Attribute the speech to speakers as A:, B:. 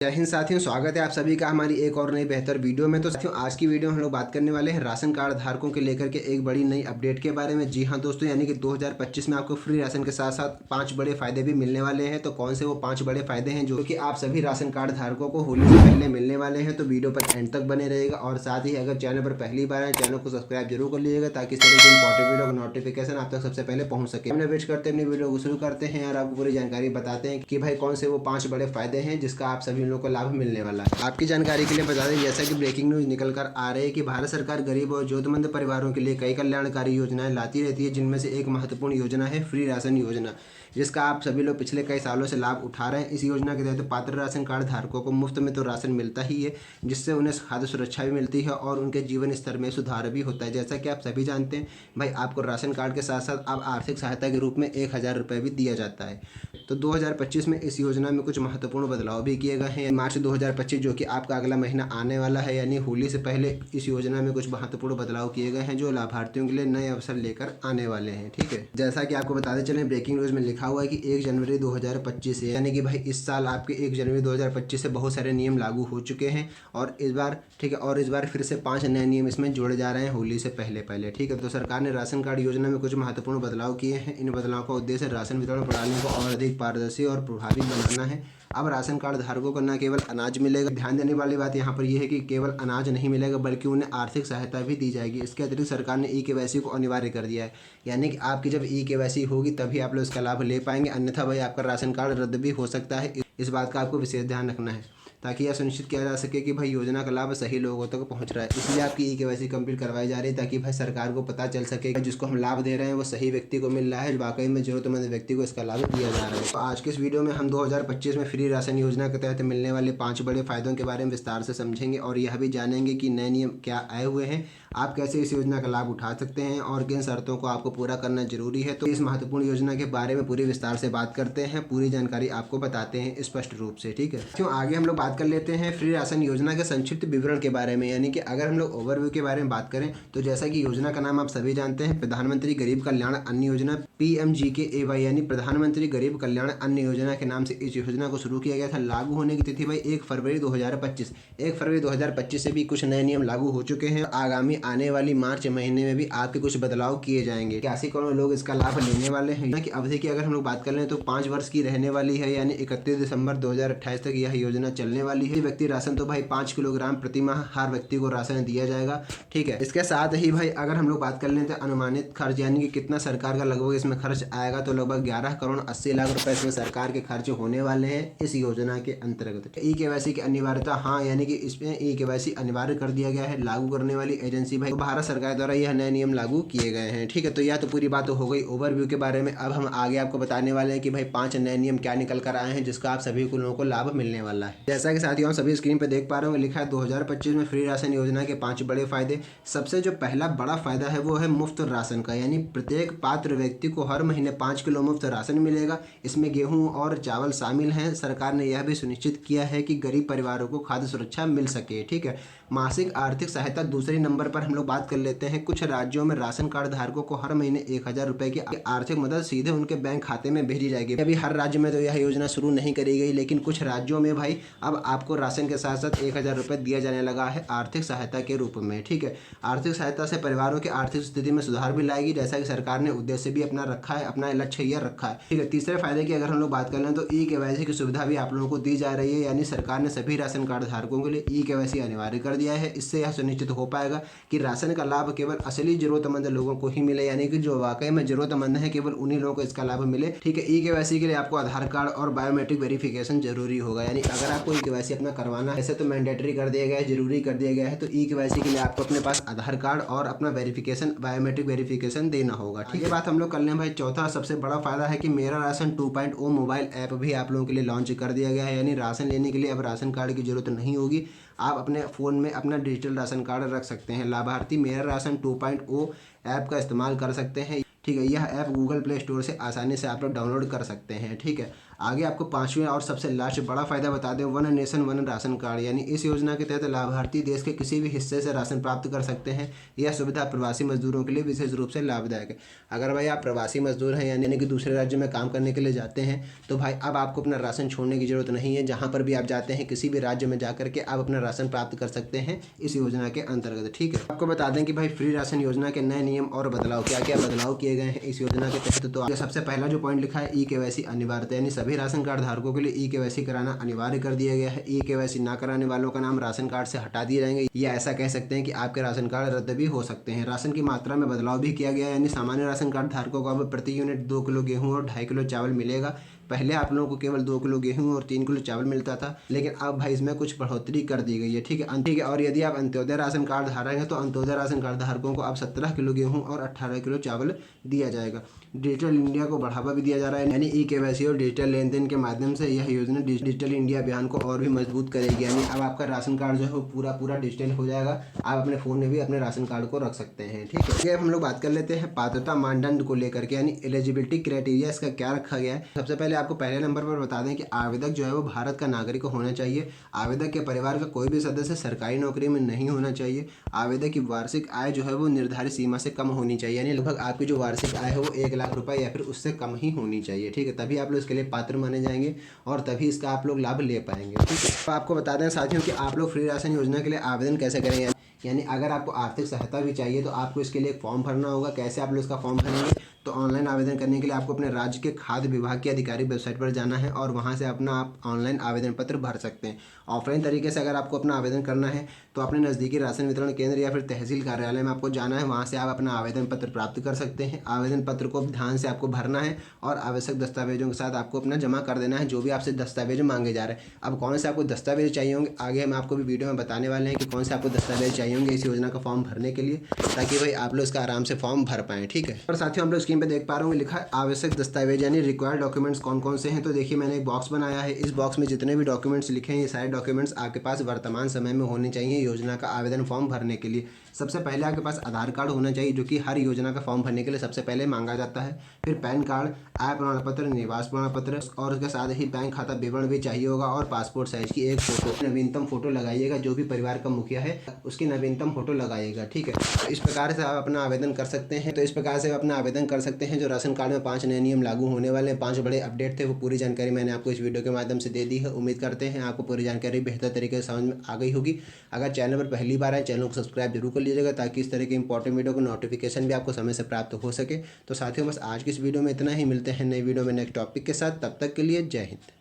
A: जय हिंद साथियों, स्वागत है आप सभी का हमारी एक और नई बेहतर वीडियो में। तो साथियों, आज की वीडियो में हम लोग बात करने वाले हैं राशन कार्ड धारकों के लेकर के एक बड़ी नई अपडेट के बारे में। जी हाँ दोस्तों, यानी कि 2025 में आपको फ्री राशन के साथ साथ 5 बड़े फायदे भी मिलने वाले हैं। तो कौन से वो 5 बड़े फायदे हैं जो कि आप सभी राशन कार्ड धारकों को होली से पहले मिलने वाले हैं। तो वीडियो पर एंड तक बने रहेगा और साथ ही अगर चैनल पर पहली बार है चैनल को सब्सक्राइब जरूर कर लीजिएगा ताकि इस तरह की इंपॉर्टेंट वीडियो का नोटिफिकेशन आप तक सबसे पहले पहुंच सके। हमने वेट करते अपनी वीडियो को शुरू करते हैं और आपको पूरी जानकारी बताते हैं कि भाई कौन से वो 5 बड़े फायदे हैं जिसका आप सभी लोगों को लाभ मिलने वाला। आपकी जानकारी के लिए बता दें, जैसा कि ब्रेकिंग न्यूज निकल कर आ रही है कि भारत सरकार गरीब और जरूरतमंद परिवारों के लिए कई कल्याणकारी योजनाएं लाती रहती है, जिनमें से एक महत्वपूर्ण योजना है फ्री राशन योजना, जिसका आप सभी लोग पिछले कई सालों से लाभ उठा रहे हैं। इस योजना के तहत पात्र राशन कार्ड धारकों को मुफ्त में तो राशन मिलता ही है, जिससे उन्हें खाद्य सुरक्षा भी मिलती है और उनके जीवन स्तर में सुधार भी होता है। जैसा कि आप सभी जानते हैं भाई, आपको राशन कार्ड के साथ साथ अब आर्थिक सहायता के रूप में 1000 रुपये भी दिया जाता है। तो 2025 में इस योजना में कुछ महत्वपूर्ण बदलाव भी किए गए हैं। मार्च 2025 जो कि आपका अगला महीना आने वाला है, यानी होली से पहले इस योजना में कुछ महत्वपूर्ण बदलाव किए गए हैं जो लाभार्थियों के लिए नए अवसर लेकर आने वाले हैं। ठीक है, जैसा कि आपको बताते चलें, ब्रेकिंग न्यूज में लिखा हुआ है कि 1 जनवरी 2025 से, यानी कि भाई इस साल आपके 1 जनवरी 2025 से बहुत सारे नियम लागू हो चुके हैं और इस बार ठीक है, और इस बार फिर से 5 नए नियम इसमें जोड़े जा रहे हैं होली से पहले पहले। ठीक है, तो सरकार ने राशन कार्ड योजना में कुछ महत्वपूर्ण बदलाव किए हैं। इन बदलाव का उद्देश्य राशन वितरण प्रणाली को और अधिक पारदर्शी और प्रभावी बनाना है। अब राशन कार्ड धारकों को न केवल अनाज मिलेगा, ध्यान देने वाली बात यहाँ पर यह है कि केवल अनाज नहीं मिलेगा बल्कि उन्हें आर्थिक सहायता भी दी जाएगी। इसके अतिरिक्त सरकार ने ई-केवाईसी को अनिवार्य कर दिया है, यानी कि आपकी जब ई-केवाईसी होगी तभी आप लोग इसका लाभ ले पाएंगे, अन्यथा भाई आपका राशन कार्ड रद्द भी हो सकता है। इस बात का आपको विशेष ध्यान रखना है ताकि यह सुनिश्चित किया जा सके कि भाई योजना का लाभ सही लोगों तक पहुंच रहा है। इसलिए आपकी ई-केवाईसी कंप्लीट करवाई जा रही है ताकि भाई सरकार को पता चल सके कि जिसको हम लाभ दे रहे हैं वो सही व्यक्ति को मिल रहा है, वाकई में जरूरतमंद व्यक्ति को इसका लाभ दिया जा रहा है। तो आज के इस वीडियो में हम 2025 में फ्री राशन योजना के तहत मिलने वाले 5 बड़े फायदों के बारे में विस्तार से समझेंगे और यह भी जानेंगे कि नए नियम क्या आए हुए हैं, आप कैसे इस योजना का लाभ उठा सकते हैं और किन शर्तों को आपको पूरा करना जरूरी है। तो इस महत्वपूर्ण योजना के बारे में पूरी विस्तार से बात करते हैं, पूरी जानकारी आपको बताते हैं स्पष्ट रूप से। ठीक है, क्यों आगे हम लोग बात कर लेते हैं फ्री राशन योजना के संक्षिप्त विवरण के बारे में। यानी कि अगर हम लोग ओवरव्यू के बारे में बात करें तो जैसा कि योजना का नाम आप सभी जानते हैं, प्रधानमंत्री गरीब कल्याण अन्न योजना PMGKAY, यानी प्रधानमंत्री गरीब कल्याण अन्न योजना के नाम से इस योजना को शुरू किया गया था। लागू होने की तिथि भाई 1 फरवरी 2025। 1 फरवरी 2025 से भी कुछ नए नियम लागू हो चुके हैं। आगामी आने वाली मार्च महीने में भी आपके कुछ बदलाव किए जाएंगे। 81 करोड़ लोग इसका लाभ लेने वाले हैं। कि अवधि की अगर हम लोग बात कर लें तो 5 वर्ष की रहने वाली है, यानी 31 दिसंबर 2028 तक यह योजना चलने वाली है। व्यक्ति राशन तो भाई 5 किलोग्राम प्रति माह हर व्यक्ति को राशन दिया जाएगा। ठीक है, इसके साथ ही भाई अगर हम लोग बात कर लें तो अनुमानित खर्च, यानी कि कितना सरकार का लगभग इसमें खर्च आएगा, तो लगभग 11 करोड़ 80 लाख रुपए इसमें सरकार के खर्च होने वाले हैं इस योजना के अंतर्गत। ई-केवाईसी की अनिवार्यता, हाँ, यानी कि इसमें ई-केवाईसी अनिवार्य कर दिया गया है। लागू करने वाली एजेंसी भाई भारत सरकार द्वारा यह नए नियम लागू किए गए हैं। ठीक है, तो यह तो पूरी बात हो गई ओवरव्यू के बारे में। अब हम आगे आपको बताने वाले हैं कि भाई 5 नए नियम क्या निकल कर आए हैं जिसका आप सभी को लोगों को लाभ मिलने वाला है। जैसा कि साथियों सभी स्क्रीन पर देख पा रहे होंगे, लिखा है 2025 में फ्री राशन योजना के 5 बड़े फायदे। सबसे जो पहला बड़ा फायदा है वो है मुफ्त राशन का, यानी प्रत्येक पात्र व्यक्ति को हर महीने 5 किलो मुफ्त राशन मिलेगा। इसमें गेहूं और चावल शामिल हैं। सरकार ने यह भी सुनिश्चित किया है कि गरीब परिवारों को खाद्य सुरक्षा मिल सके। ठीक है, मासिक आर्थिक सहायता दूसरे नंबर पर हम लोग बात कर लेते हैं। कुछ राज्यों में राशन कार्ड धारकों को हर महीने 1000 रुपए की आर्थिक मदद सीधे उनके बैंक खाते में भेजी जाएगी। अभी हर राज्य में तो यह योजना शुरू नहीं करी गई, लेकिन कुछ राज्यों में भाई अब आपको राशन के साथ साथ 1000 रुपये दिया जाने लगा है आर्थिक सहायता के रूप में। ठीक है, आर्थिक सहायता से परिवारों की आर्थिक स्थिति में सुधार भी लाएगी, जैसा कि सरकार ने उद्देश्य भी अपना रखा है, अपना लक्ष्य यह रखा है। ठीक है, तीसरे फायदे की अगर हम लोग बात कर लें तो ई-केवाईसी की सुविधा भी आप लोगों को दी जा रही है, यानी सरकार ने सभी राशन कार्ड धारकों के लिए ई-केवाईसी अनिवार्य कर दिया है। इससे यह सुनिश्चित हो पाएगा कि राशन का लाभ केवल असली जरूरतमंद लोगों को ही मिले, यानी कि जो वाकई में जरूरतमंद है केवल उन्हीं लोगों को इसका लाभ मिले। ठीक है, ई-केवाईसी के लिए आपको आधार कार्ड और बायोमेट्रिक वेरिफिकेशन जरूरी होगा, यानी अगर आपको ई-केवाईसी अपना करवाना है, ऐसे तो मैंडेटरी कर दिया गया है, जरूरी कर दिया गया है, तो ई-केवाईसी के लिए आपको अपने पास आधार कार्ड और अपना वेरिफिकेशन, बायोमेट्रिक वेरिफिकेशन देना होगा। ठीक है, बात हम लोग कर लें भाई चौथा सबसे बड़ा फायदा है कि मेरा राशन 2.0 मोबाइल ऐप भी आप लोगों के लिए लॉन्च कर दिया गया है, यानी राशन लेने के लिए अब राशन कार्ड की जरूरत नहीं होगी। आप अपने फ़ोन में अपना डिजिटल राशन कार्ड रख सकते हैं। लाभार्थी मेरा राशन 2.0 ऐप का इस्तेमाल कर सकते हैं। ठीक है, यह ऐप गूगल प्ले स्टोर से आसानी से आप लोग डाउनलोड कर सकते हैं। ठीक है, आगे आपको पाँचवें और सबसे लास्ट बड़ा फायदा बता दें, one nation one ration card, यानी इस योजना के तहत लाभार्थी देश के किसी भी हिस्से से राशन प्राप्त कर सकते हैं। यह सुविधा प्रवासी मजदूरों के लिए विशेष रूप से लाभदायक है। अगर भाई आप प्रवासी मजदूर हैं यानी कि दूसरे राज्य में काम करने के लिए जाते हैं, तो भाई अब आपको अपना राशन छोड़ने की जरूरत नहीं है। जहाँ पर भी आप जाते हैं किसी भी राज्य में जा करके आप अपना राशन प्राप्त कर सकते हैं इस योजना के अंतर्गत। ठीक है, आपको बता दें कि भाई फ्री राशन योजना के नए नियम और बदलाव, क्या क्या बदलाव किए गए हैं इस योजना के तहत। तो सबसे पहला जो पॉइंट लिखा है ई-केवाईसी अनिवार्यता, यानी सभी राशन कार्ड धारकों के लिए ई-केवाईसी कराना अनिवार्य कर दिया गया है। ई-केवाईसी ना कराने वालों का नाम राशन कार्ड से हटा दिए जाएंगे, या ऐसा कह सकते हैं कि आपके राशन कार्ड रद्द भी हो सकते हैं। राशन की मात्रा में बदलाव भी किया गया है, यानी सामान्य राशन कार्ड धारकों को अब प्रति यूनिट 2 किलो गेहूँ और 2.5 किलो चावल मिलेगा। पहले आप लोगों को केवल 2 किलो गेहूं और 3 किलो चावल मिलता था, लेकिन अब भाई इसमें कुछ बढ़ोतरी कर दी गई है। ठीक है। और यदि आप अंत्योदय राशन कार्ड धारक हैं तो अंत्योदय राशन कार्ड धारकों को अब 17 किलो गेहूं और 18 किलो चावल दिया जाएगा। डिजिटल इंडिया को बढ़ावा भी दिया जा रहा है, यानी ई-केवाईसी और डिजिटल लेन देन के माध्यम से यह योजना डिजिटल इंडिया अभियान को और भी मजबूत करेगी। यानी अब आपका राशन कार्ड जो है वो पूरा डिजिटल हो जाएगा। आप अपने फ़ोन में भी अपने राशन कार्ड को रख सकते हैं। ठीक है, अब हम लोग बात कर लेते हैं पात्रता मानदंड को लेकर के, यानी एलिजिबिलिटी क्राइटेरिया इसका क्या रखा गया है। सबसे पहले आपको पहले नंबर पर बता दें कि आवेदक जो है वो भारत का नागरिक होना चाहिए। आवेदक के परिवार का कोई भी सदस्य सरकारी नौकरी में नहीं होना चाहिए। आवेदक की वार्षिक आय जो है वो निर्धारित सीमा से कम होनी चाहिए, यानी लगभग आपकी जो वार्षिक आय है वो 1 लाख रुपए या फिर उससे कम ही होनी चाहिए। ठीक है, तभी आप लोग इसके लिए पात्र माने जाएंगे और तभी इसका आप लोग लाभ ले पाएंगे। ठीक है, तो आपको बता दें साथियों कि आप लोग फ्री राशन योजना के लिए आवेदन कैसे करेंगे। यानी अगर आपको आर्थिक सहायता भी चाहिए तो आपको इसके लिए एक फॉर्म भरना होगा। कैसे आप लोग इसका फॉर्म भरेंगे, तो ऑनलाइन आवेदन करने के लिए आपको अपने राज्य के खाद्य विभाग के अधिकारी वेबसाइट पर जाना है और वहां से अपना आप ऑनलाइन आवेदन पत्र भर सकते हैं। ऑफलाइन तरीके से अगर आपको अपना आवेदन करना है तो अपने नज़दीकी राशन वितरण केंद्र या फिर तहसील कार्यालय में आपको जाना है, वहाँ से आप अपना आवेदन पत्र प्राप्त कर सकते हैं। आवेदन पत्र को ध्यान से आपको भरना है और आवश्यक दस्तावेजों के साथ आपको अपना जमा कर देना है, जो भी आपसे दस्तावेज मांगे जा रहे हैं। अब कौन से आपको दस्तावेज चाहिए होंगे आगे हम आपको भी वीडियो में बताने वाले हैं कि कौन से आपको दस्तावेज चाहिए होंगे इस योजना का फॉर्म भरने के लिए, ताकि भाई आप लोग इसका आराम से फॉर्म भर पाएँ। ठीक है, और साथियों हम लोग स्क्रीन पर देख पा रहे होंगे लिखा है आवश्यक दस्तावेज, यानी रिक्वायर्ड डॉक्यूमेंट्स कौन कौन से हैं। तो देखिए मैंने एक बॉक्स बनाया है, इस बॉक्स में जितने भी डॉक्यूमेंट्स लिखे हैं ये सारे डॉक्यूमेंट्स आपके पास वर्तमान समय में होने चाहिए योजना का आवेदन फॉर्म भरने के लिए। सबसे पहले आपके पास आधार कार्ड होना चाहिए, जो कि हर योजना का फॉर्म भरने के लिए सबसे पहले मांगा जाता है। फिर पैन कार्ड, आय प्रमाण पत्र, निवास प्रमाण पत्र और उसके साथ ही बैंक खाता विवरण भी चाहिए होगा और पासपोर्ट साइज की एक फोटो, नवीनतम फोटो लगाइएगा। जो भी परिवार का मुखिया है उसकी नवीनतम फोटो लगाइएगा। ठीक है, तो इस प्रकार से आप अपना आवेदन कर सकते हैं। तो इस प्रकार से अपना आवेदन कर सकते हैं। जो राशन कार्ड में 5 नए नियम लागू होने वाले हैं, 5 बड़े अपडेट थे, वो पूरी जानकारी मैंने आपको इस वीडियो के माध्यम से दे दी है। उम्मीद करते हैं आपको पूरी जानकारी बेहतर तरीके से समझ में आ गई होगी। अगर चैनल पर पहली बार आए चैनल को सब्सक्राइब जरूर कर लीजिएगा, ताकि इस तरह के इंपॉर्टेंट वीडियो को नोटिफिकेशन भी आपको समय से प्राप्त हो सके। तो साथियों बस आज की इस वीडियो में इतना ही, मिलते हैं नई वीडियो में नेक्स्ट टॉपिक के साथ। तब तक के लिए जय हिंद।